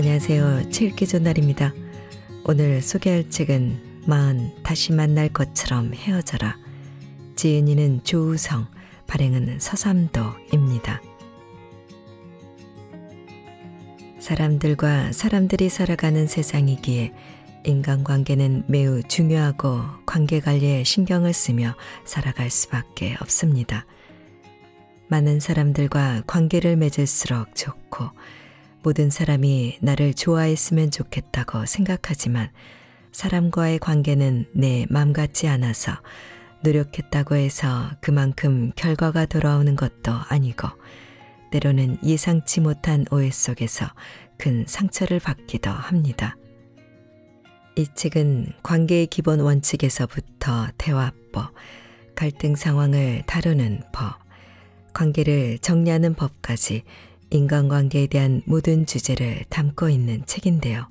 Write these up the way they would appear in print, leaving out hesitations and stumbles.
안녕하세요. 책 읽기 좋은 날입니다. 오늘 소개할 책은 마흔 다시 만날 것처럼 헤어져라. 지은이는 조우성, 발행은 서삼도입니다. 사람들과 사람들이 살아가는 세상이기에 인간관계는 매우 중요하고 관계관리에 신경을 쓰며 살아갈 수밖에 없습니다. 많은 사람들과 관계를 맺을수록 좋고 모든 사람이 나를 좋아했으면 좋겠다고 생각하지만 사람과의 관계는 내 맘 같지 않아서 노력했다고 해서 그만큼 결과가 돌아오는 것도 아니고 때로는 예상치 못한 오해 속에서 큰 상처를 받기도 합니다. 이 책은 관계의 기본 원칙에서부터 대화법, 갈등 상황을 다루는 법, 관계를 정리하는 법까지 인간관계에 대한 모든 주제를 담고 있는 책인데요.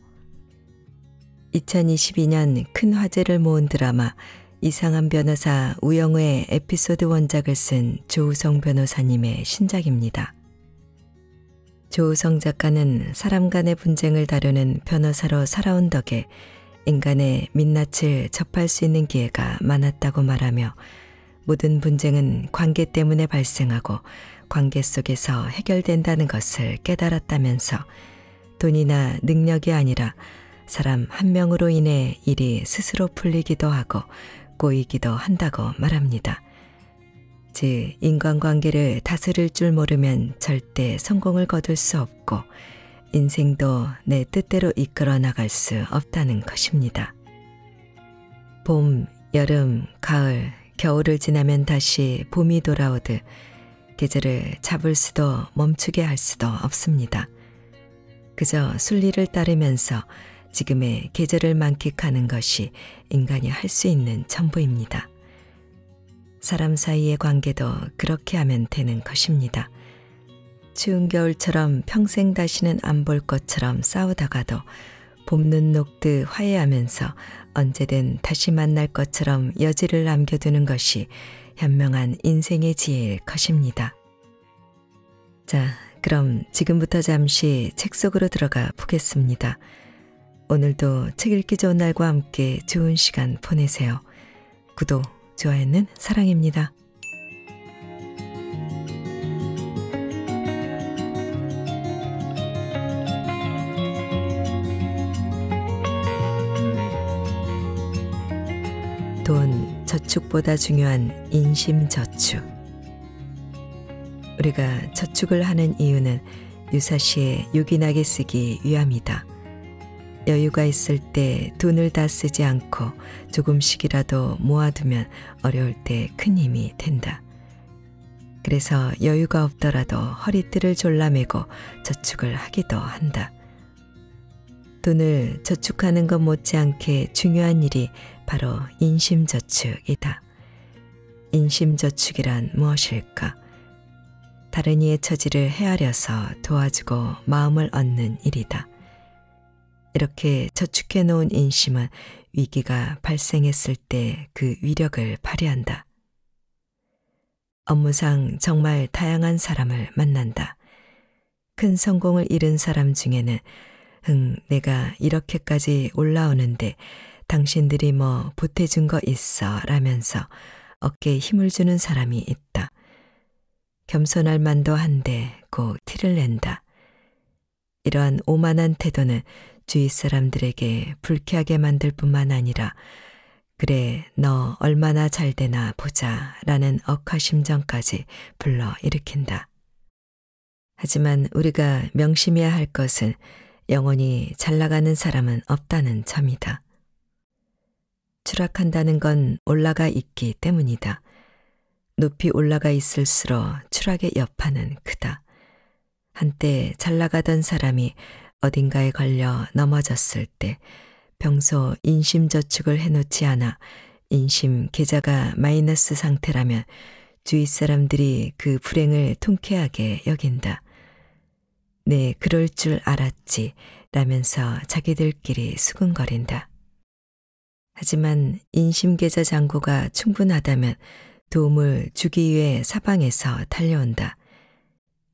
2022년 큰 화제를 모은 드라마 이상한 변호사 우영우의 에피소드 원작을 쓴 조우성 변호사님의 신작입니다. 조우성 작가는 사람 간의 분쟁을 다루는 변호사로 살아온 덕에 인간의 민낯을 접할 수 있는 기회가 많았다고 말하며 모든 분쟁은 관계 때문에 발생하고 관계 속에서 해결된다는 것을 깨달았다면서 돈이나 능력이 아니라 사람 한 명으로 인해 일이 스스로 풀리기도 하고 꼬이기도 한다고 말합니다. 즉 인간관계를 다스릴 줄 모르면 절대 성공을 거둘 수 없고 인생도 내 뜻대로 이끌어 나갈 수 없다는 것입니다. 봄, 여름, 가을, 겨울을 지나면 다시 봄이 돌아오듯 계절을 잡을 수도 멈추게 할 수도 없습니다. 그저 순리를 따르면서 지금의 계절을 만끽하는 것이 인간이 할 수 있는 전부입니다. 사람 사이의 관계도 그렇게 하면 되는 것입니다. 추운 겨울처럼 평생 다시는 안 볼 것처럼 싸우다가도 봄눈 녹듯 화해하면서 언제든 다시 만날 것처럼 여지를 남겨두는 것이 현명한 인생의 지혜일 것입니다. 자, 그럼 지금부터 잠시 책 속으로 들어가 보겠습니다. 오늘도 책 읽기 좋은 날과 함께 좋은 시간 보내세요. 구독, 좋아요는 사랑입니다. 돈, 저축보다 중요한 인심저축. 우리가 저축을 하는 이유는 유사시에 요긴하게 쓰기 위함이다. 여유가 있을 때 돈을 다 쓰지 않고 조금씩이라도 모아두면 어려울 때 큰 힘이 된다. 그래서 여유가 없더라도 허리띠를 졸라매고 저축을 하기도 한다. 돈을 저축하는 것 못지않게 중요한 일이 바로 인심저축이다. 인심저축이란 무엇일까? 다른 이의 처지를 헤아려서 도와주고 마음을 얻는 일이다. 이렇게 저축해 놓은 인심은 위기가 발생했을 때 그 위력을 발휘한다. 업무상 정말 다양한 사람을 만난다. 큰 성공을 이룬 사람 중에는 내가 이렇게까지 올라오는데 당신들이 뭐 보태준 거 있어 라면서 어깨에 힘을 주는 사람이 있다. 겸손할 만도 한데 꼭 티를 낸다. 이러한 오만한 태도는 주위 사람들에게 불쾌하게 만들 뿐만 아니라 그래 너 얼마나 잘되나 보자 라는 억하심정까지 불러일으킨다. 하지만 우리가 명심해야 할 것은 영원히 잘나가는 사람은 없다는 점이다. 추락한다는 건 올라가 있기 때문이다. 높이 올라가 있을수록 추락의 여파는 크다. 한때 잘나가던 사람이 어딘가에 걸려 넘어졌을 때 평소 인심저축을 해놓지 않아 인심 계좌가 마이너스 상태라면 주위 사람들이 그 불행을 통쾌하게 여긴다. 네, 그럴 줄 알았지 라면서 자기들끼리 수근거린다. 하지만 인심계좌 잔고가 충분하다면 도움을 주기 위해 사방에서 달려온다.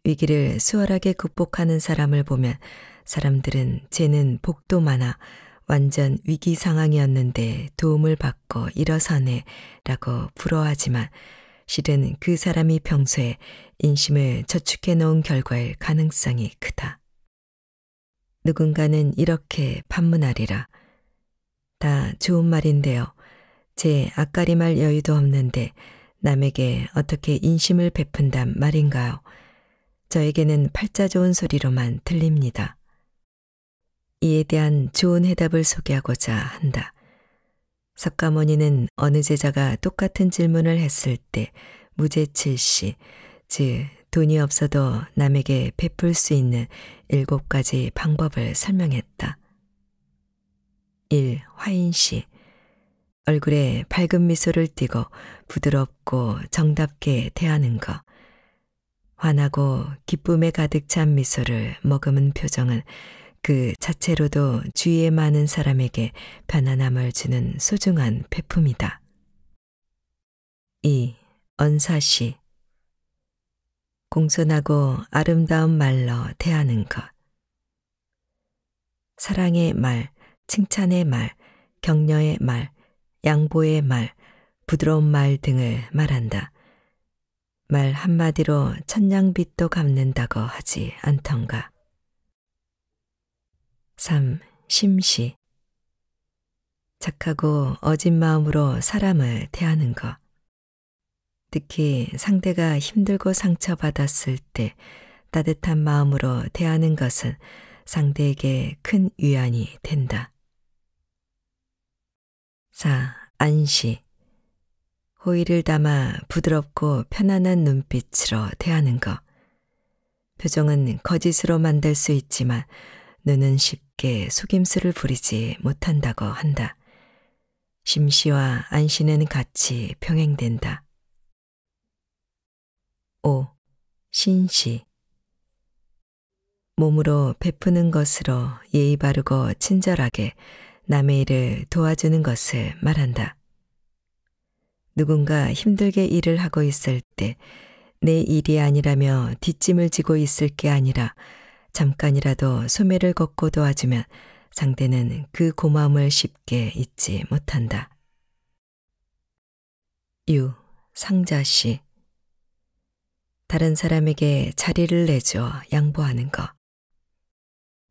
위기를 수월하게 극복하는 사람을 보면 사람들은 쟤는 복도 많아 완전 위기 상황이었는데 도움을 받고 일어서네 라고 부러워하지만 실은 그 사람이 평소에 인심을 저축해 놓은 결과일 가능성이 크다. 누군가는 이렇게 판문하리라. 다 좋은 말인데요. 제 앞가림할 여유도 없는데 남에게 어떻게 인심을 베푼단 말인가요? 저에게는 팔자 좋은 소리로만 들립니다. 이에 대한 좋은 해답을 소개하고자 한다. 석가모니는 어느 제자가 똑같은 질문을 했을 때 무제칠시, 즉 돈이 없어도 남에게 베풀 수 있는 7가지 방법을 설명했다. 1. 화인시. 얼굴에 밝은 미소를 띠고 부드럽고 정답게 대하는 것. 환하고 기쁨에 가득 찬 미소를 머금은 표정은 그 자체로도 주위에 많은 사람에게 편안함을 주는 소중한 베품이다. 2. 언사시. 공손하고 아름다운 말로 대하는 것. 사랑의 말, 칭찬의 말, 격려의 말, 양보의 말, 부드러운 말 등을 말한다. 말 한마디로 천냥빚도 갚는다고 하지 않던가. 3. 심시. 착하고 어진 마음으로 사람을 대하는 것. 특히 상대가 힘들고 상처받았을 때 따뜻한 마음으로 대하는 것은 상대에게 큰 위안이 된다. 4. 안시. 호의를 담아 부드럽고 편안한 눈빛으로 대하는 것. 표정은 거짓으로 만들 수 있지만 눈은 쉽게 속임수를 부리지 못한다고 한다. 심시와 안시는 같이 병행된다. 5. 신시. 몸으로 베푸는 것으로 예의 바르고 친절하게 남의 일을 도와주는 것을 말한다. 누군가 힘들게 일을 하고 있을 때 내 일이 아니라며 뒷짐을 지고 있을 게 아니라 잠깐이라도 소매를 걷고 도와주면 상대는 그 고마움을 쉽게 잊지 못한다. 6. 상자시. 다른 사람에게 자리를 내줘 양보하는 것.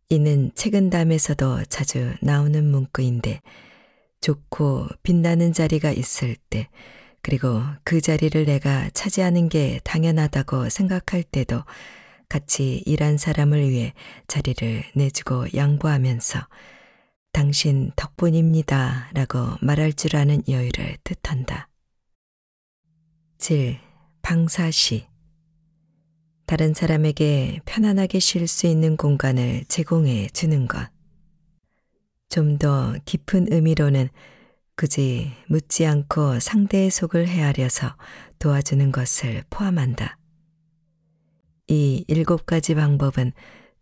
이는 책은담에서도 자주 나오는 문구인데 좋고 빛나는 자리가 있을 때 그리고 그 자리를 내가 차지하는 게 당연하다고 생각할 때도 같이 일한 사람을 위해 자리를 내주고 양보하면서 당신 덕분입니다 라고 말할 줄 아는 여유를 뜻한다. 7. 방사시. 다른 사람에게 편안하게 쉴 수 있는 공간을 제공해 주는 것. 좀 더 깊은 의미로는 굳이 묻지 않고 상대의 속을 헤아려서 도와주는 것을 포함한다. 이 7가지 방법은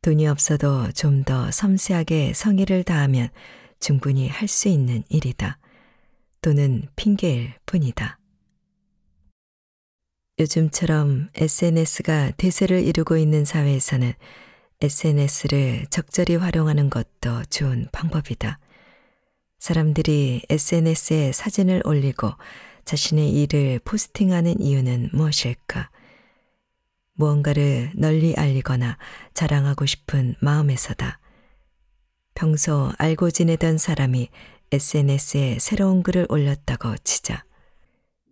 돈이 없어도 좀 더 섬세하게 성의를 다하면 충분히 할 수 있는 일이다. 또는 핑계일 뿐이다. 요즘처럼 SNS가 대세를 이루고 있는 사회에서는 SNS를 적절히 활용하는 것도 좋은 방법이다. 사람들이 SNS에 사진을 올리고 자신의 일을 포스팅하는 이유는 무엇일까? 무언가를 널리 알리거나 자랑하고 싶은 마음에서다. 평소 알고 지내던 사람이 SNS에 새로운 글을 올렸다고 치자.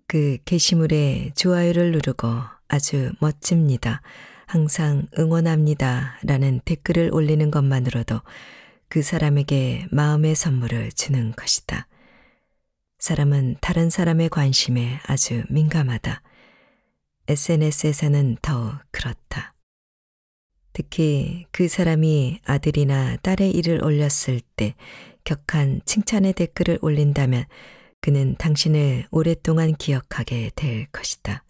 그 게시물에 좋아요를 누르고 아주 멋집니다. 항상 응원합니다. 라는 댓글을 올리는 것만으로도 그 사람에게 마음의 선물을 주는 것이다. 사람은 다른 사람의 관심에 아주 민감하다. SNS에서는 더욱 그렇다. 특히 그 사람이 아들이나 딸의 일을 올렸을 때 격한 칭찬의 댓글을 올린다면 그는 당신을 오랫동안 기억하게 될 것이다.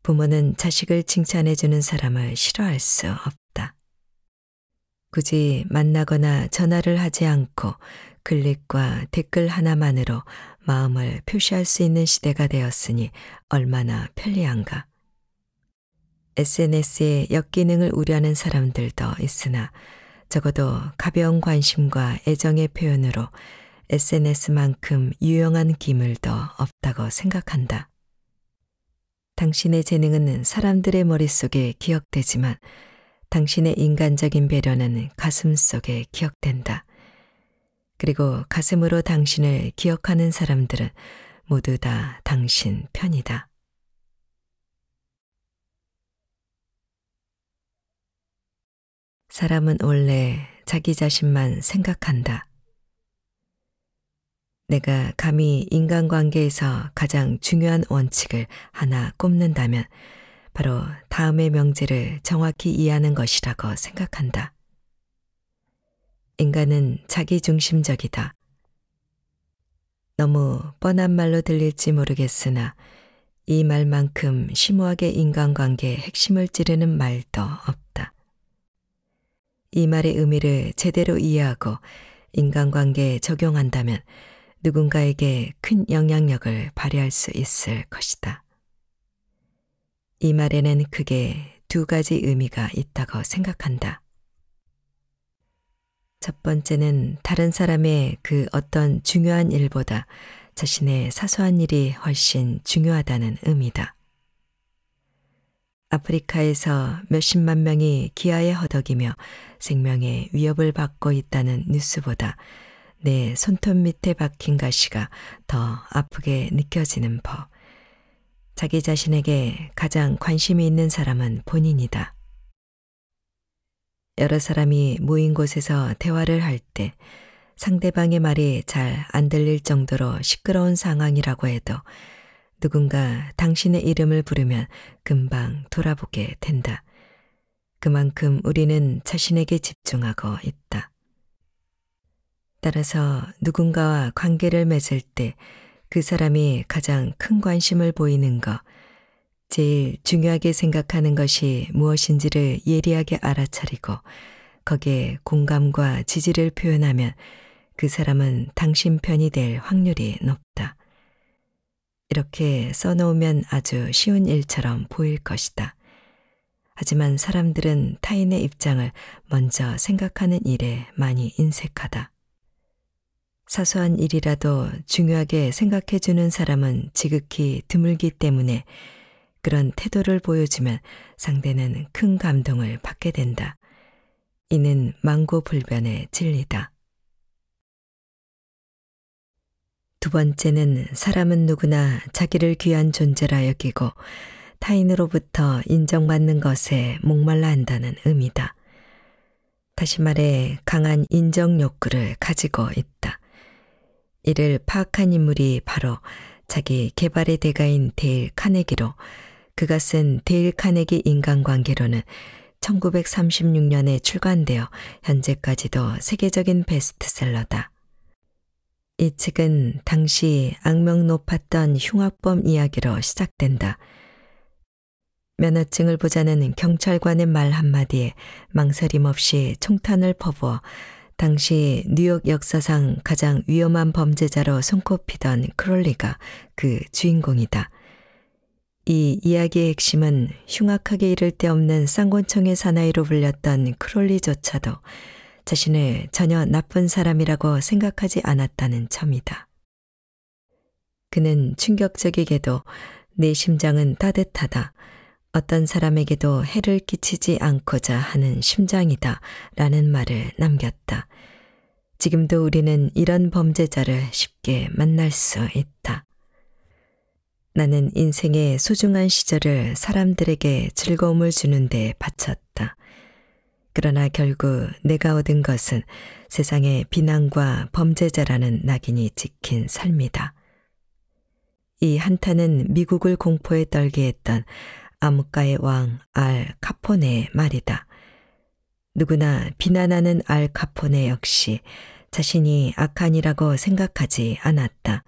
부모는 자식을 칭찬해주는 사람을 싫어할 수 없다. 굳이 만나거나 전화를 하지 않고 클릭과 댓글 하나만으로 마음을 표시할 수 있는 시대가 되었으니 얼마나 편리한가. SNS의 역기능을 우려하는 사람들도 있으나 적어도 가벼운 관심과 애정의 표현으로 SNS만큼 유용한 기물도 없다고 생각한다. 당신의 재능은 사람들의 머릿속에 기억되지만 당신의 인간적인 배려는 가슴 속에 기억된다. 그리고 가슴으로 당신을 기억하는 사람들은 모두 다 당신 편이다. 사람은 원래 자기 자신만 생각한다. 내가 감히 인간관계에서 가장 중요한 원칙을 하나 꼽는다면 바로 다음의 명제를 정확히 이해하는 것이라고 생각한다. 인간은 자기중심적이다. 너무 뻔한 말로 들릴지 모르겠으나 이 말만큼 심오하게 인간관계의 핵심을 찌르는 말도 없다. 이 말의 의미를 제대로 이해하고 인간관계에 적용한다면 누군가에게 큰 영향력을 발휘할 수 있을 것이다. 이 말에는 크게 두 가지 의미가 있다고 생각한다. 첫 번째는 다른 사람의 그 어떤 중요한 일보다 자신의 사소한 일이 훨씬 중요하다는 의미다. 아프리카에서 몇십만 명이 기아에 허덕이며 생명의 위협을 받고 있다는 뉴스보다 내 손톱 밑에 박힌 가시가 더 아프게 느껴지는 법. 자기 자신에게 가장 관심이 있는 사람은 본인이다. 여러 사람이 모인 곳에서 대화를 할 때 상대방의 말이 잘 안 들릴 정도로 시끄러운 상황이라고 해도 누군가 당신의 이름을 부르면 금방 돌아보게 된다. 그만큼 우리는 자신에게 집중하고 있다. 따라서 누군가와 관계를 맺을 때 그 사람이 가장 큰 관심을 보이는 것, 제일 중요하게 생각하는 것이 무엇인지를 예리하게 알아차리고 거기에 공감과 지지를 표현하면 그 사람은 당신 편이 될 확률이 높다. 이렇게 써놓으면 아주 쉬운 일처럼 보일 것이다. 하지만 사람들은 타인의 입장을 먼저 생각하는 일에 많이 인색하다. 사소한 일이라도 중요하게 생각해주는 사람은 지극히 드물기 때문에 그런 태도를 보여주면 상대는 큰 감동을 받게 된다. 이는 망고불변의 진리다. 두 번째는 사람은 누구나 자기를 귀한 존재라 여기고 타인으로부터 인정받는 것에 목말라 한다는 의미다. 다시 말해 강한 인정 욕구를 가지고 있다. 이를 파악한 인물이 바로 자기 개발의 대가인 데일 카네기로 그가 쓴 데일 카네기 인간관계론은 1936년에 출간되어 현재까지도 세계적인 베스트셀러다. 이 책은 당시 악명 높았던 흉악범 이야기로 시작된다. 면허증을 보자는 경찰관의 말 한마디에 망설임 없이 총탄을 퍼부어 당시 뉴욕 역사상 가장 위험한 범죄자로 손꼽히던 크롤리가 그 주인공이다. 이 이야기의 핵심은 흉악하게 이를 데 없는 쌍권총의 사나이로 불렸던 크롤리조차도 자신을 전혀 나쁜 사람이라고 생각하지 않았다는 점이다. 그는 충격적이게도 내 심장은 따뜻하다. 어떤 사람에게도 해를 끼치지 않고자 하는 심장이다 라는 말을 남겼다. 지금도 우리는 이런 범죄자를 쉽게 만날 수 있다. 나는 인생의 소중한 시절을 사람들에게 즐거움을 주는 데 바쳤다. 그러나 결국 내가 얻은 것은 세상의 비난과 범죄자라는 낙인이 찍힌 삶이다. 이 한탄은 미국을 공포에 떨게 했던 암흑가의 왕 알 카포네의 말이다. 누구나 비난하는 알 카포네 역시 자신이 악한이라고 생각하지 않았다.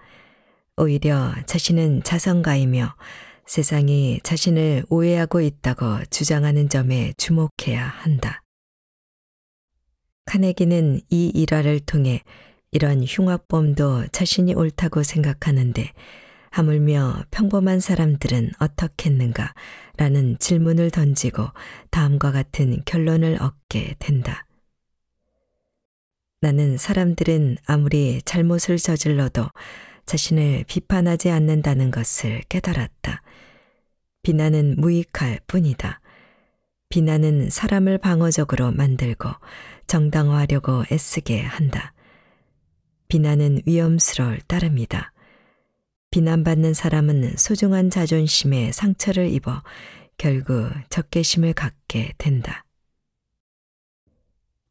오히려 자신은 자성가이며 세상이 자신을 오해하고 있다고 주장하는 점에 주목해야 한다. 카네기는 이 일화를 통해 이런 흉악범도 자신이 옳다고 생각하는데 하물며 평범한 사람들은 어떻겠는가 라는 질문을 던지고 다음과 같은 결론을 얻게 된다. 나는 사람들은 아무리 잘못을 저질러도 자신을 비판하지 않는다는 것을 깨달았다. 비난은 무익할 뿐이다. 비난은 사람을 방어적으로 만들고 정당화하려고 애쓰게 한다. 비난은 위험스러울 따름이다. 비난받는 사람은 소중한 자존심에 상처를 입어 결국 적개심을 갖게 된다.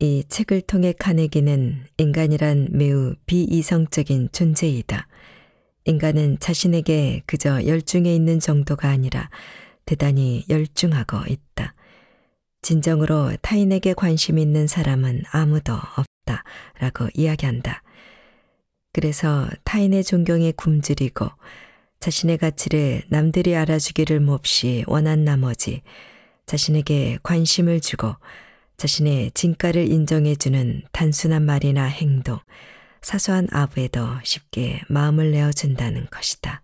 이 책을 통해 카네기는 인간이란 매우 비이성적인 존재이다. 인간은 자신에게 그저 열중해 있는 정도가 아니라 대단히 열중하고 있다. 진정으로 타인에게 관심 있는 사람은 아무도 없다라고 이야기한다. 그래서 타인의 존경에 굶주리고 자신의 가치를 남들이 알아주기를 몹시 원한 나머지 자신에게 관심을 주고 자신의 진가를 인정해주는 단순한 말이나 행동, 사소한 아부에도 쉽게 마음을 내어준다는 것이다.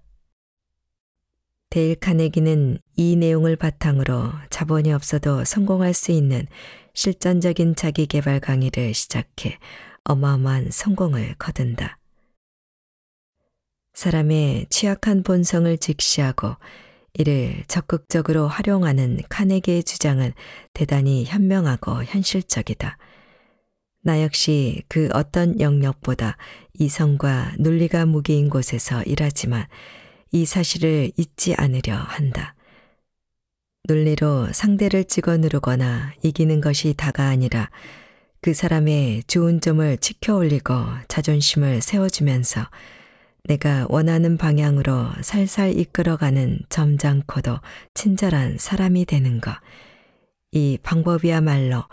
데일 카네기는 이 내용을 바탕으로 자본이 없어도 성공할 수 있는 실전적인 자기계발 강의를 시작해 어마어마한 성공을 거둔다. 사람의 취약한 본성을 직시하고 이를 적극적으로 활용하는 카네기의 주장은 대단히 현명하고 현실적이다. 나 역시 그 어떤 영역보다 이성과 논리가 무기인 곳에서 일하지만 이 사실을 잊지 않으려 한다. 논리로 상대를 찍어 누르거나 이기는 것이 다가 아니라 그 사람의 좋은 점을 치켜 올리고 자존심을 세워주면서 내가 원하는 방향으로 살살 이끌어가는 점잖고도 친절한 사람이 되는 것. 이 방법이야말로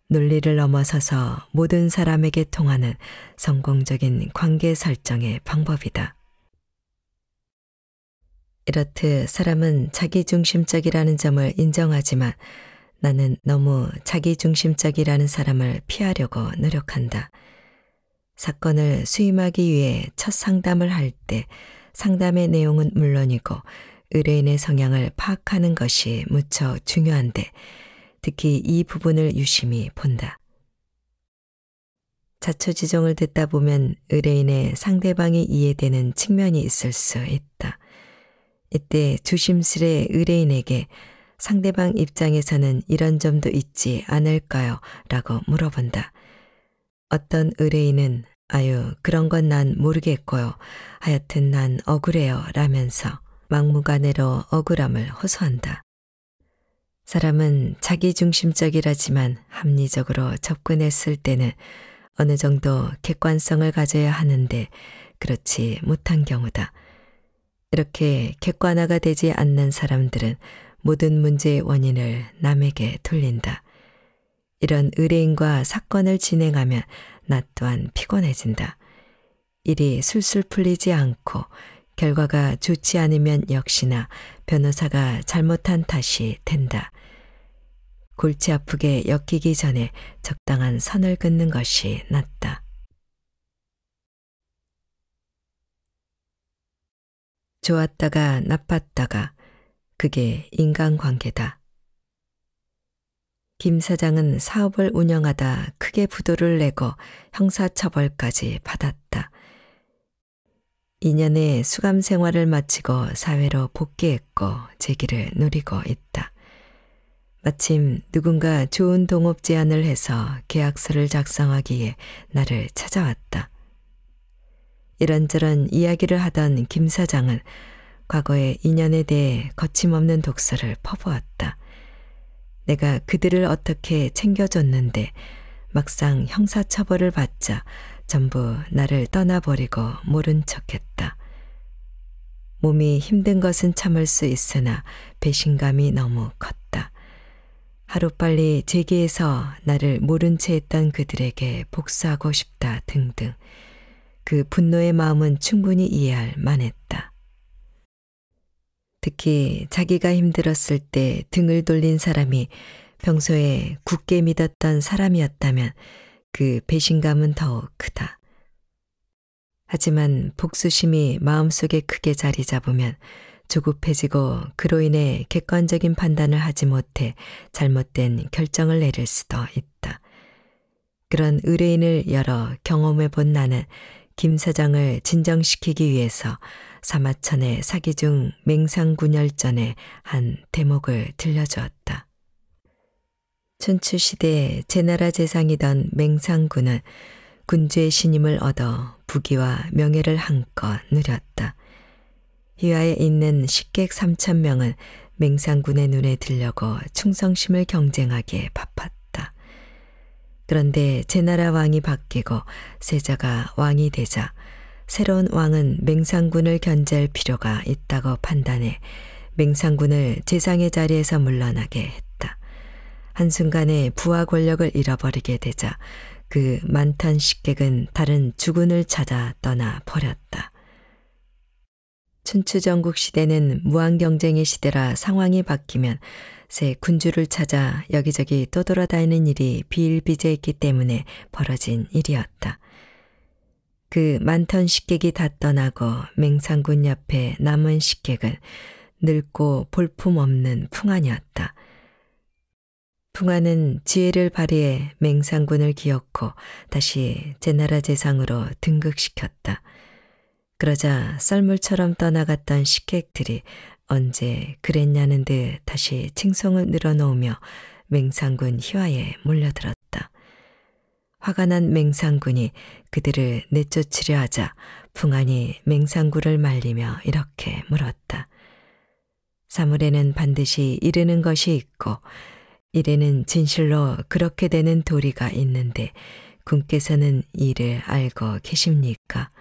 논리를 넘어서서 모든 사람에게 통하는 성공적인 관계 설정의 방법이다. 이렇듯 사람은 자기중심적이라는 점을 인정하지만 나는 너무 자기중심적이라는 사람을 피하려고 노력한다. 사건을 수임하기 위해 첫 상담을 할 때 상담의 내용은 물론이고 의뢰인의 성향을 파악하는 것이 무척 중요한데 특히 이 부분을 유심히 본다. 자초지종을 듣다 보면 의뢰인의 상대방이 이해되는 측면이 있을 수 있다. 이때 조심스레 의뢰인에게 상대방 입장에서는 이런 점도 있지 않을까요? 라고 물어본다. 어떤 의뢰인은 아유 그런 건 난 모르겠고요. 하여튼 난 억울해요 라면서 막무가내로 억울함을 호소한다. 사람은 자기중심적이라지만 합리적으로 접근했을 때는 어느 정도 객관성을 가져야 하는데 그렇지 못한 경우다. 이렇게 객관화가 되지 않는 사람들은 모든 문제의 원인을 남에게 돌린다. 이런 의뢰인과 사건을 진행하면 나 또한 피곤해진다. 일이 술술 풀리지 않고 결과가 좋지 않으면 역시나 변호사가 잘못한 탓이 된다. 골치 아프게 엮이기 전에 적당한 선을 긋는 것이 낫다. 좋았다가 나빴다가 그게 인간관계다. 김 사장은 사업을 운영하다 크게 부도를 내고 형사처벌까지 받았다. 2년의 수감 생활을 마치고 사회로 복귀했고 재기를 누리고 있다. 마침 누군가 좋은 동업 제안을 해서 계약서를 작성하기에 나를 찾아왔다. 이런저런 이야기를 하던 김 사장은 과거의 인연에 대해 거침없는 독서를 퍼부었다. 내가 그들을 어떻게 챙겨줬는데 막상 형사처벌을 받자 전부 나를 떠나버리고 모른 척했다. 몸이 힘든 것은 참을 수 있으나 배신감이 너무 컸다. 하루빨리 재기해서 나를 모른 채 했던 그들에게 복수하고 싶다 등등. 그 분노의 마음은 충분히 이해할 만했다. 특히 자기가 힘들었을 때 등을 돌린 사람이 평소에 굳게 믿었던 사람이었다면 그 배신감은 더욱 크다. 하지만 복수심이 마음속에 크게 자리 잡으면 조급해지고 그로 인해 객관적인 판단을 하지 못해 잘못된 결정을 내릴 수도 있다. 그런 의뢰인을 여러 경험해 본 나는 김 사장을 진정시키기 위해서 사마천의 사기 중 맹상군열전의 한 대목을 들려주었다. 춘추시대에 제나라 제상이던 맹상군은 군주의 신임을 얻어 부귀와 명예를 한껏 누렸다. 휘하에 있는 식객 3,000명은 맹상군의 눈에 들려고 충성심을 경쟁하기에 바빴다. 그런데 제나라 왕이 바뀌고 세자가 왕이 되자 새로운 왕은 맹상군을 견제할 필요가 있다고 판단해 맹상군을 제상의 자리에서 물러나게 했다. 한순간에 부와 권력을 잃어버리게 되자 그 많던 식객은 다른 주군을 찾아 떠나 버렸다. 춘추전국 시대는 무한경쟁의 시대라 상황이 바뀌면 새 군주를 찾아 여기저기 떠돌아다니는 일이 비일비재했기 때문에 벌어진 일이었다. 그 많던 식객이 다 떠나고 맹상군 옆에 남은 식객은 늙고 볼품없는 풍안이었다. 풍안은 지혜를 발휘해 맹상군을 기어코 다시 제나라 제상으로 등극시켰다. 그러자 썰물처럼 떠나갔던 식객들이 언제 그랬냐는 듯 다시 칭송을 늘어놓으며 맹상군 휘하에 몰려들었다. 화가 난 맹상군이 그들을 내쫓으려 하자 풍안이 맹상군을 말리며 이렇게 물었다. 사물에는 반드시 이르는 것이 있고 이래는 진실로 그렇게 되는 도리가 있는데 군께서는 이를 알고 계십니까?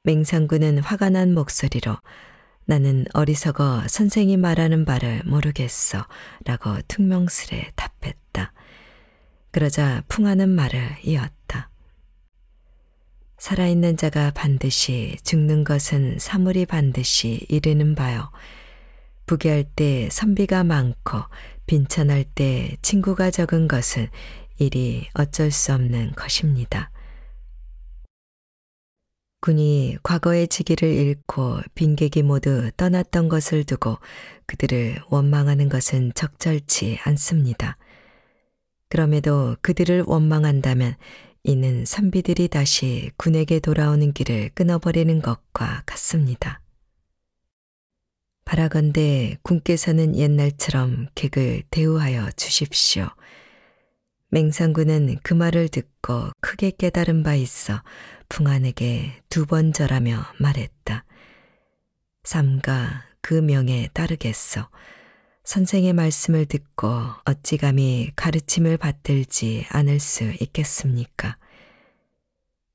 맹상군은 화가 난 목소리로 나는 어리석어 선생이 말하는 바를 모르겠어 라고 퉁명스레 답했다. 그러자 풍하는 말을 이었다. 살아있는 자가 반드시 죽는 것은 사물이 반드시 이르는 바요. 부귀할 때 선비가 많고 빈천할 때 친구가 적은 것은 이리 어쩔 수 없는 것입니다. 군이 과거의 직위를 잃고 빈객이 모두 떠났던 것을 두고 그들을 원망하는 것은 적절치 않습니다. 그럼에도 그들을 원망한다면 이는 선비들이 다시 군에게 돌아오는 길을 끊어버리는 것과 같습니다. 바라건대 군께서는 옛날처럼 객을 대우하여 주십시오. 맹상군은 그 말을 듣고 크게 깨달은 바 있어 풍안에게 2번 절하며 말했다. 삼가 그 명에 따르겠소. 선생의 말씀을 듣고 어찌 감히 가르침을 받들지 않을 수 있겠습니까?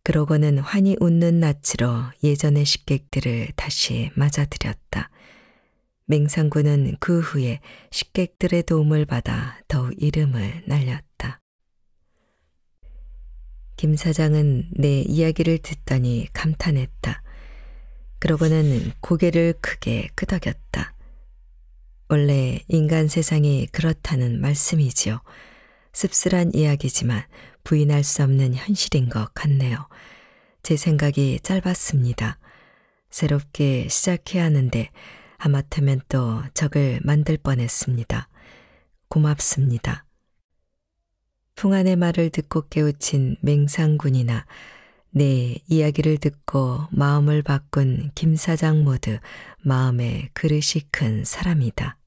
그러고는 환히 웃는 낯으로 예전의 식객들을 다시 맞아들였다. 맹상군은 그 후에 식객들의 도움을 받아 더욱 이름을 날렸다. 김 사장은 내 이야기를 듣더니 감탄했다. 그러고는 고개를 크게 끄덕였다. 원래 인간 세상이 그렇다는 말씀이지요. 씁쓸한 이야기지만 부인할 수 없는 현실인 것 같네요. 제 생각이 짧았습니다. 새롭게 시작해야 하는데 하마터면 또 적을 만들 뻔했습니다. 고맙습니다. 풍안의 말을 듣고 깨우친 맹상군이나 내 이야기를 듣고 마음을 바꾼 김 사장 모두 마음에 그릇이 큰 사람이다.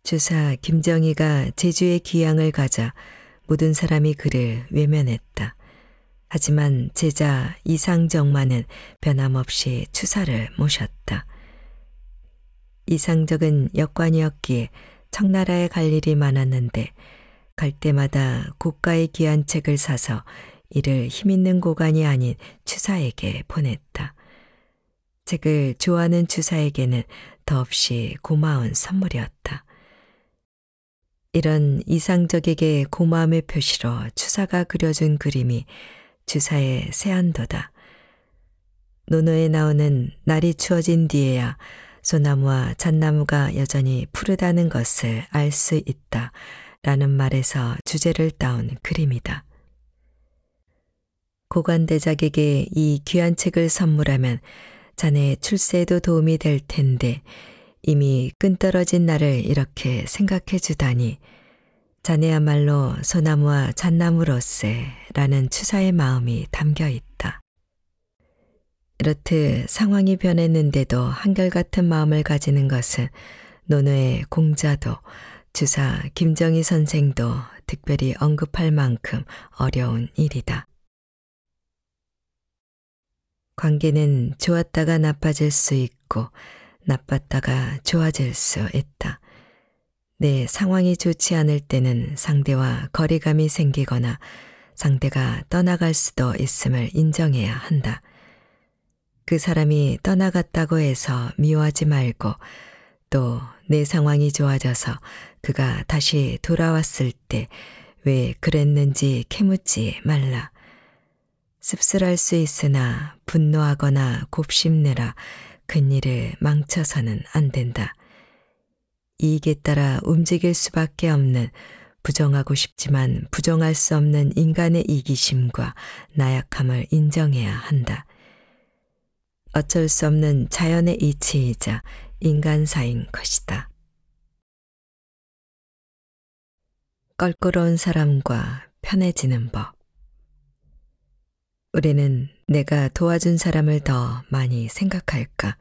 주사 김정희가 제주에 귀향을 가자 모든 사람이 그를 외면했다. 하지만 제자 이상적만은 변함없이 추사를 모셨다. 이상적은 역관이었기에 청나라에 갈 일이 많았는데 갈 때마다 고가의 귀한 책을 사서 이를 힘있는 고관이 아닌 추사에게 보냈다. 책을 좋아하는 추사에게는 더없이 고마운 선물이었다. 이런 이상적에게 고마움의 표시로 추사가 그려준 그림이 주사의 세안도다. 논어에 나오는 날이 추워진 뒤에야 소나무와 잣나무가 여전히 푸르다는 것을 알 수 있다 라는 말에서 주제를 따온 그림이다. 고관대작에게 이 귀한 책을 선물하면 자네 출세에도 도움이 될 텐데 이미 끈떨어진 나를 이렇게 생각해 주다니 자네야말로 소나무와 잣나무로세 라는 추사의 마음이 담겨 있다. 이렇듯 상황이 변했는데도 한결같은 마음을 가지는 것은 논어의 공자도 주사 김정희 선생도 특별히 언급할 만큼 어려운 일이다. 관계는 좋았다가 나빠질 수 있고 나빴다가 좋아질 수 있다. 내 상황이 좋지 않을 때는 상대와 거리감이 생기거나 상대가 떠나갈 수도 있음을 인정해야 한다. 그 사람이 떠나갔다고 해서 미워하지 말고 또 내 상황이 좋아져서 그가 다시 돌아왔을 때 왜 그랬는지 캐묻지 말라. 씁쓸할 수 있으나 분노하거나 곱씹느라 큰일을 망쳐서는 안 된다. 이익에 따라 움직일 수밖에 없는 부정하고 싶지만 부정할 수 없는 인간의 이기심과 나약함을 인정해야 한다. 어쩔 수 없는 자연의 이치이자 인간사인 것이다. 껄끄러운 사람과 편해지는 법. 우리는 내가 도와준 사람을 더 많이 생각할까?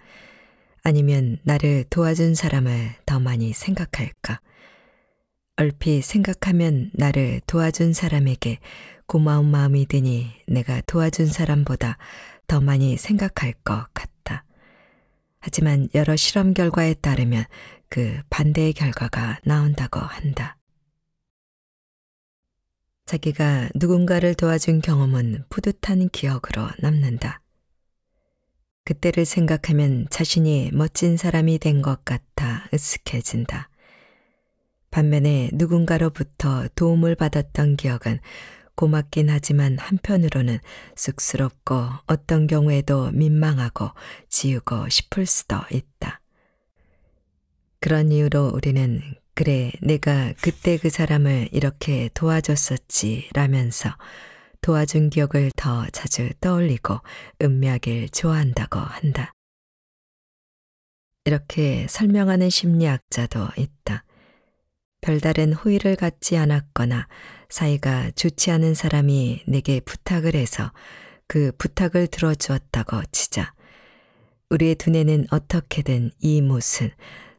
아니면 나를 도와준 사람을 더 많이 생각할까? 얼핏 생각하면 나를 도와준 사람에게 고마운 마음이 드니 내가 도와준 사람보다 더 많이 생각할 것 같다. 하지만 여러 실험 결과에 따르면 그 반대의 결과가 나온다고 한다. 자기가 누군가를 도와준 경험은 뿌듯한 기억으로 남는다. 그때를 생각하면 자신이 멋진 사람이 된 것 같아 으쓱해진다. 반면에 누군가로부터 도움을 받았던 기억은 고맙긴 하지만 한편으로는 쑥스럽고 어떤 경우에도 민망하고 지우고 싶을 수도 있다. 그런 이유로 우리는 그래 내가 그때 그 사람을 이렇게 도와줬었지 라면서 도와준 기억을 더 자주 떠올리고 음미하길 좋아한다고 한다. 이렇게 설명하는 심리학자도 있다. 별다른 호의를 갖지 않았거나 사이가 좋지 않은 사람이 내게 부탁을 해서 그 부탁을 들어주었다고 치자. 우리의 두뇌는 어떻게든 이 못은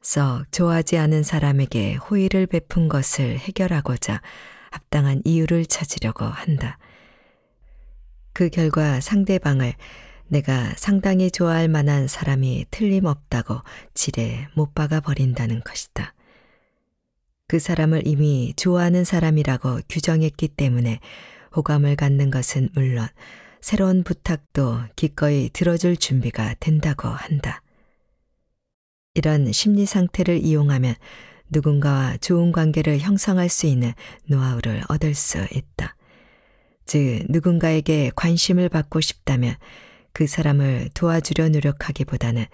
썩 좋아하지 않은 사람에게 호의를 베푼 것을 해결하고자 합당한 이유를 찾으려고 한다. 그 결과 상대방을 내가 상당히 좋아할 만한 사람이 틀림없다고 지레 못 박아 버린다는 것이다. 그 사람을 이미 좋아하는 사람이라고 규정했기 때문에 호감을 갖는 것은 물론 새로운 부탁도 기꺼이 들어줄 준비가 된다고 한다. 이런 심리 상태를 이용하면 누군가와 좋은 관계를 형성할 수 있는 노하우를 얻을 수 있다. 즉, 누군가에게 관심을 받고 싶다면 그 사람을 도와주려 노력하기보다는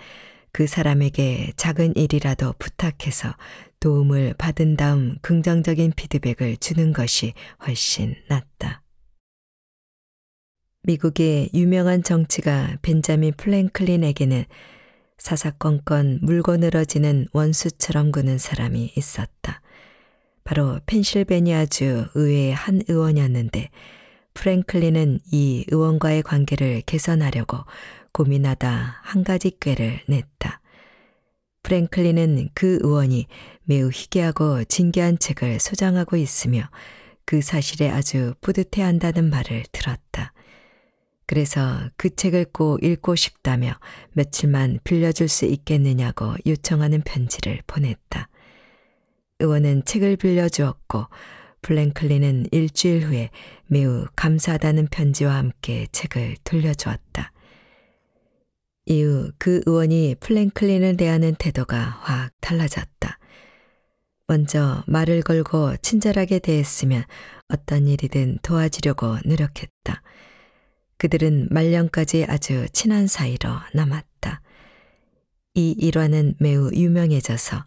그 사람에게 작은 일이라도 부탁해서 도움을 받은 다음 긍정적인 피드백을 주는 것이 훨씬 낫다. 미국의 유명한 정치가 벤자민 플랭클린에게는 사사건건 물고 늘어지는 원수처럼 구는 사람이 있었다. 바로 펜실베니아주 의회의 한 의원이었는데 프랭클린은 이 의원과의 관계를 개선하려고 고민하다 한 가지 꾀를 냈다. 프랭클린은 그 의원이 매우 희귀하고 진귀한 책을 소장하고 있으며 그 사실에 아주 뿌듯해한다는 말을 들었다. 그래서 그 책을 꼭 읽고 싶다며 며칠만 빌려줄 수 있겠느냐고 요청하는 편지를 보냈다. 의원은 책을 빌려주었고 플랭클린은 일주일 후에 매우 감사하다는 편지와 함께 책을 돌려주었다. 이후 그 의원이 플랭클린을 대하는 태도가 확 달라졌다. 먼저 말을 걸고 친절하게 대했으면 어떤 일이든 도와주려고 노력했다. 그들은 말년까지 아주 친한 사이로 남았다. 이 일화는 매우 유명해져서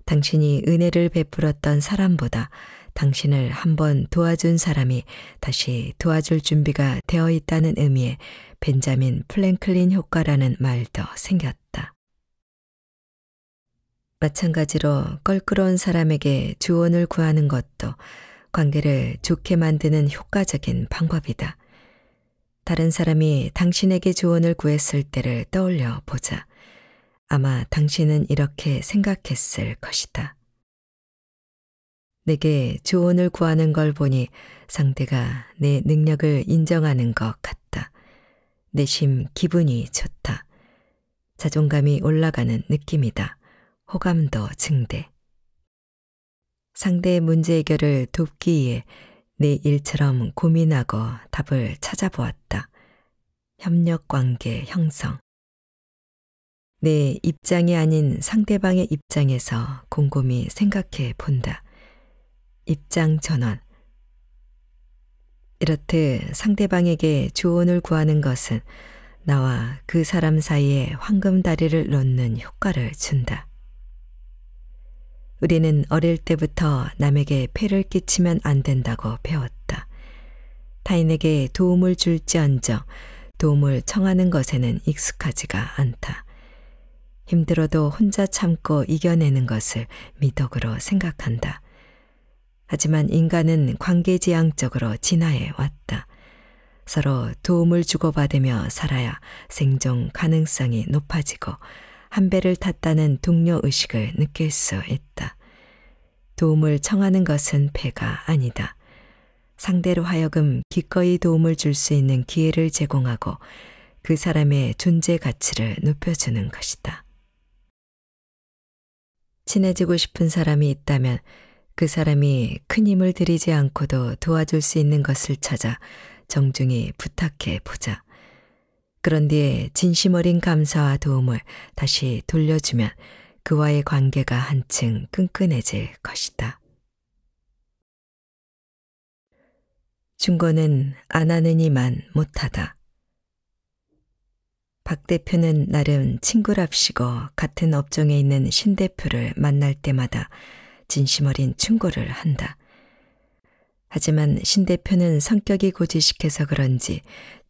당신이 은혜를 베풀었던 사람보다 당신을 한번 도와준 사람이 다시 도와줄 준비가 되어 있다는 의미의 벤자민 플랭클린 효과라는 말도 생겼다. 마찬가지로 껄끄러운 사람에게 조언을 구하는 것도 관계를 좋게 만드는 효과적인 방법이다. 다른 사람이 당신에게 조언을 구했을 때를 떠올려 보자. 아마 당신은 이렇게 생각했을 것이다. 내게 조언을 구하는 걸 보니 상대가 내 능력을 인정하는 것 같다. 내심 기분이 좋다. 자존감이 올라가는 느낌이다. 호감도 증대. 상대의 문제 해결을 돕기 위해 내 일처럼 고민하고 답을 찾아보았다. 협력관계 형성. 내 입장이 아닌 상대방의 입장에서 곰곰이 생각해 본다. 입장 전환. 이렇듯 상대방에게 조언을 구하는 것은 나와 그 사람 사이에 황금다리를 놓는 효과를 준다. 우리는 어릴 때부터 남에게 폐를 끼치면 안 된다고 배웠다. 타인에게 도움을 줄지언정 도움을 청하는 것에는 익숙하지가 않다. 힘들어도 혼자 참고 이겨내는 것을 미덕으로 생각한다. 하지만 인간은 관계지향적으로 진화해 왔다. 서로 도움을 주고받으며 살아야 생존 가능성이 높아지고 한 배를 탔다는 동료의식을 느낄 수 있다. 도움을 청하는 것은 패가 아니다. 상대로 하여금 기꺼이 도움을 줄 수 있는 기회를 제공하고 그 사람의 존재 가치를 높여주는 것이다. 친해지고 싶은 사람이 있다면 그 사람이 큰 힘을 들이지 않고도 도와줄 수 있는 것을 찾아 정중히 부탁해 보자. 그런 뒤에 진심 어린 감사와 도움을 다시 돌려주면 그와의 관계가 한층 끈끈해질 것이다. 충고는 안 하느니만 못하다. 박 대표는 나름 친구랍시고 같은 업종에 있는 신 대표를 만날 때마다 진심 어린 충고를 한다. 하지만 신 대표는 성격이 고지식해서 그런지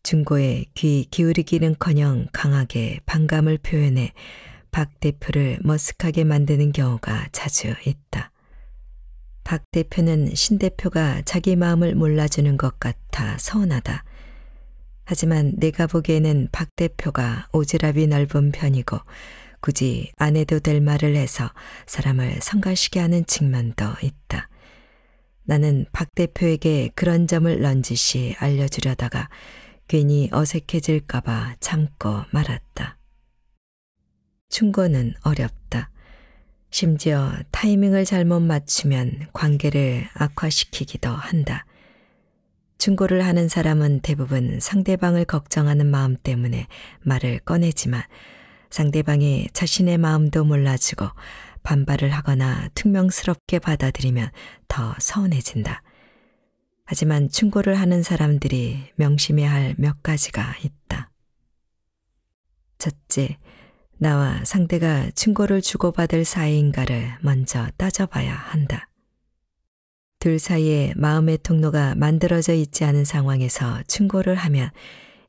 충고에 귀 기울이기는커녕 강하게 반감을 표현해 박 대표를 머쓱하게 만드는 경우가 자주 있다. 박 대표는 신 대표가 자기 마음을 몰라주는 것 같아 서운하다. 하지만 내가 보기에는 박 대표가 오지랖이 넓은 편이고 굳이 안 해도 될 말을 해서 사람을 성가시게 하는 측면도 있다. 나는 박 대표에게 그런 점을 넌지시 알려주려다가 괜히 어색해질까봐 참고 말았다. 충고는 어렵다. 심지어 타이밍을 잘못 맞추면 관계를 악화시키기도 한다. 충고를 하는 사람은 대부분 상대방을 걱정하는 마음 때문에 말을 꺼내지만 상대방이 자신의 마음도 몰라주고 반발을 하거나 퉁명스럽게 받아들이면 더 서운해진다. 하지만 충고를 하는 사람들이 명심해야 할 몇 가지가 있다. 첫째, 나와 상대가 충고를 주고받을 사이인가를 먼저 따져봐야 한다. 둘 사이에 마음의 통로가 만들어져 있지 않은 상황에서 충고를 하면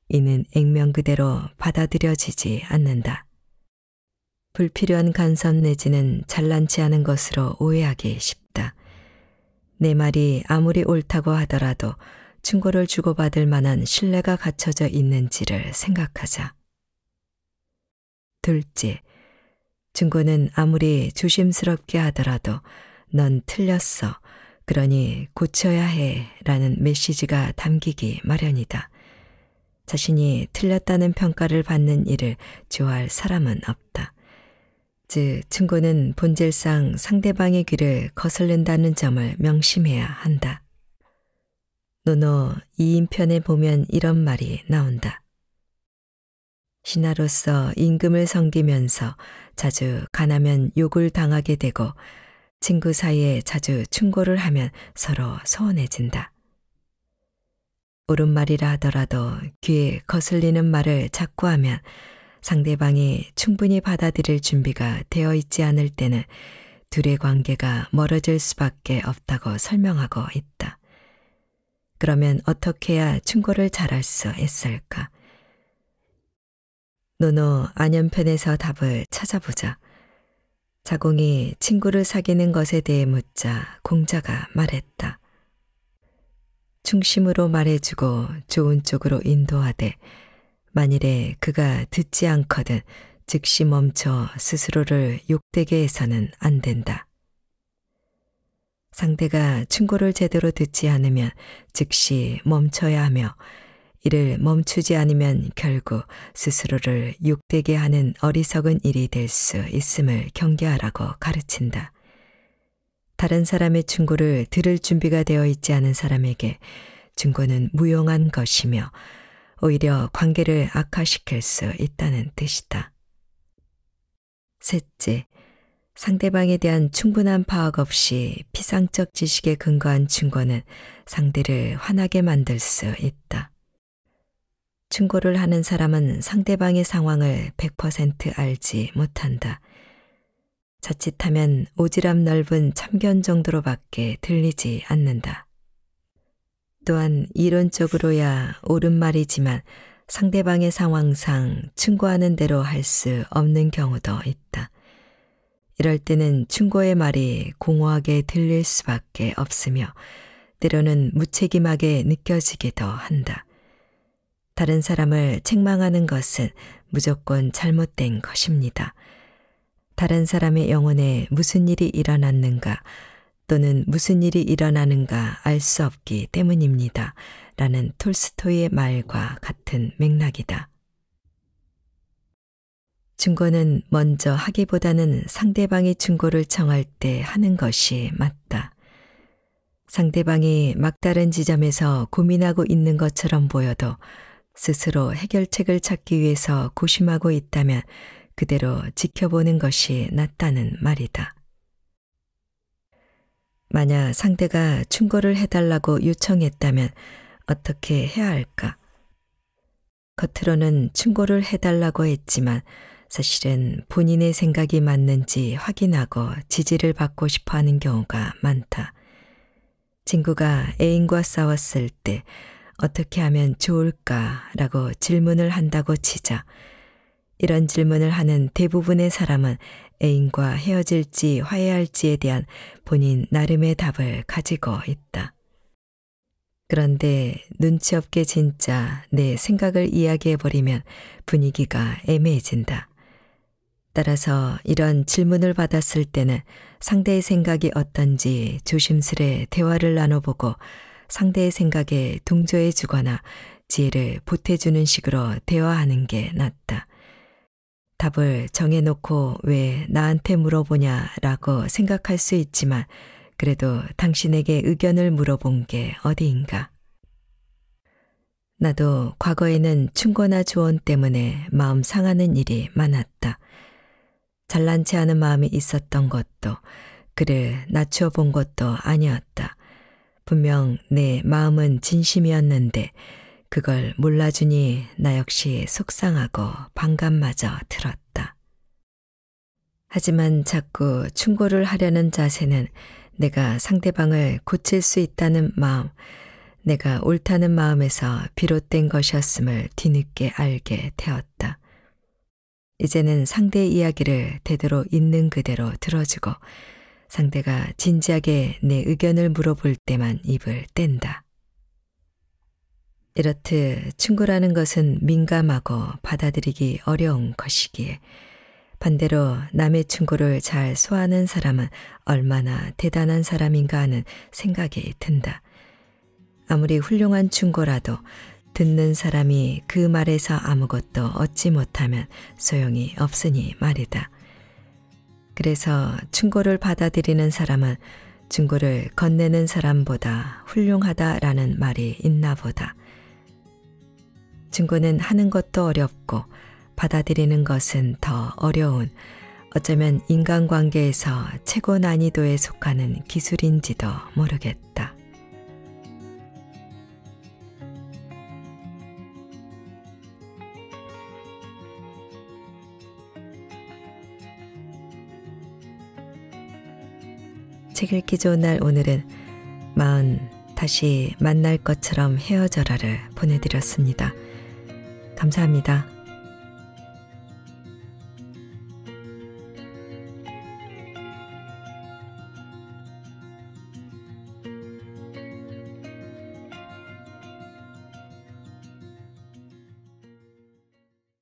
이는 액면 그대로 받아들여지지 않는다. 불필요한 간섭 내지는 잘난치 않은 것으로 오해하기 쉽다. 내 말이 아무리 옳다고 하더라도 충고를 주고받을 만한 신뢰가 갖춰져 있는지를 생각하자. 둘째, 충고는 아무리 조심스럽게 하더라도 넌 틀렸어. 그러니 고쳐야 해 라는 메시지가 담기기 마련이다. 자신이 틀렸다는 평가를 받는 일을 좋아할 사람은 없다. 즉, 충고는 본질상 상대방의 귀를 거슬른다는 점을 명심해야 한다. 노노 2인편에 보면 이런 말이 나온다. 신하로서 임금을 섬기면서 자주 가나면 욕을 당하게 되고 친구 사이에 자주 충고를 하면 서로 서운해진다. 옳은 말이라 하더라도 귀에 거슬리는 말을 자꾸 하면 상대방이 충분히 받아들일 준비가 되어 있지 않을 때는 둘의 관계가 멀어질 수밖에 없다고 설명하고 있다. 그러면 어떻게 해야 충고를 잘할 수 있을까? 노노 안연편에서 답을 찾아보자. 자공이 친구를 사귀는 것에 대해 묻자 공자가 말했다. 중심으로 말해주고 좋은 쪽으로 인도하되 만일에 그가 듣지 않거든 즉시 멈춰 스스로를 욕되게 해서는 안 된다. 상대가 충고를 제대로 듣지 않으면 즉시 멈춰야 하며 이를 멈추지 않으면 결국 스스로를 욕되게 하는 어리석은 일이 될 수 있음을 경계하라고 가르친다. 다른 사람의 충고를 들을 준비가 되어 있지 않은 사람에게 충고는 무용한 것이며 오히려 관계를 악화시킬 수 있다는 뜻이다. 셋째, 상대방에 대한 충분한 파악 없이 피상적 지식에 근거한 충고는 상대를 화나게 만들 수 있다. 충고를 하는 사람은 상대방의 상황을 100% 알지 못한다. 자칫하면 오지랖 넓은 참견 정도로밖에 들리지 않는다. 또한 이론적으로야 옳은 말이지만 상대방의 상황상 충고하는 대로 할 수 없는 경우도 있다. 이럴 때는 충고의 말이 공허하게 들릴 수밖에 없으며 때로는 무책임하게 느껴지기도 한다. 다른 사람을 책망하는 것은 무조건 잘못된 것입니다. 다른 사람의 영혼에 무슨 일이 일어났는가 또는 무슨 일이 일어나는가 알 수 없기 때문입니다. 라는 톨스토이의 말과 같은 맥락이다. 충고는 먼저 하기보다는 상대방이 충고를 청할 때 하는 것이 맞다. 상대방이 막다른 지점에서 고민하고 있는 것처럼 보여도 스스로 해결책을 찾기 위해서 고심하고 있다면 그대로 지켜보는 것이 낫다는 말이다. 만약 상대가 충고를 해달라고 요청했다면 어떻게 해야 할까? 겉으로는 충고를 해달라고 했지만 사실은 본인의 생각이 맞는지 확인하고 지지를 받고 싶어 하는 경우가 많다. 친구가 애인과 싸웠을 때 어떻게 하면 좋을까라고 질문을 한다고 치자 이런 질문을 하는 대부분의 사람은 애인과 헤어질지 화해할지에 대한 본인 나름의 답을 가지고 있다. 그런데 눈치 없게 진짜 내 생각을 이야기해버리면 분위기가 애매해진다. 따라서 이런 질문을 받았을 때는 상대의 생각이 어떤지 조심스레 대화를 나눠보고 상대의 생각에 동조해 주거나 지혜를 보태주는 식으로 대화하는 게 낫다. 답을 정해놓고 왜 나한테 물어보냐라고 생각할 수 있지만 그래도 당신에게 의견을 물어본 게 어디인가. 나도 과거에는 충고나 조언 때문에 마음 상하는 일이 많았다. 잘난 체 하는 마음이 있었던 것도 그를 낮춰 본 것도 아니었다. 분명 내 마음은 진심이었는데 그걸 몰라주니 나 역시 속상하고 반감마저 들었다. 하지만 자꾸 충고를 하려는 자세는 내가 상대방을 고칠 수 있다는 마음, 내가 옳다는 마음에서 비롯된 것이었음을 뒤늦게 알게 되었다. 이제는 상대의 이야기를 되도록 있는 그대로 들어주고 상대가 진지하게 내 의견을 물어볼 때만 입을 뗀다. 이렇듯 충고라는 것은 민감하고 받아들이기 어려운 것이기에 반대로 남의 충고를 잘 소화하는 사람은 얼마나 대단한 사람인가 하는 생각이 든다. 아무리 훌륭한 충고라도 듣는 사람이 그 말에서 아무것도 얻지 못하면 소용이 없으니 말이다. 그래서 충고를 받아들이는 사람은 충고를 건네는 사람보다 훌륭하다라는 말이 있나 보다. 충고는 하는 것도 어렵고 받아들이는 것은 더 어려운 어쩌면 인간관계에서 최고 난이도에 속하는 기술인지도 모르겠다. 책 읽기 좋은 날 오늘은 다시 만날 것처럼 헤어져라를 보내드렸습니다. 감사합니다.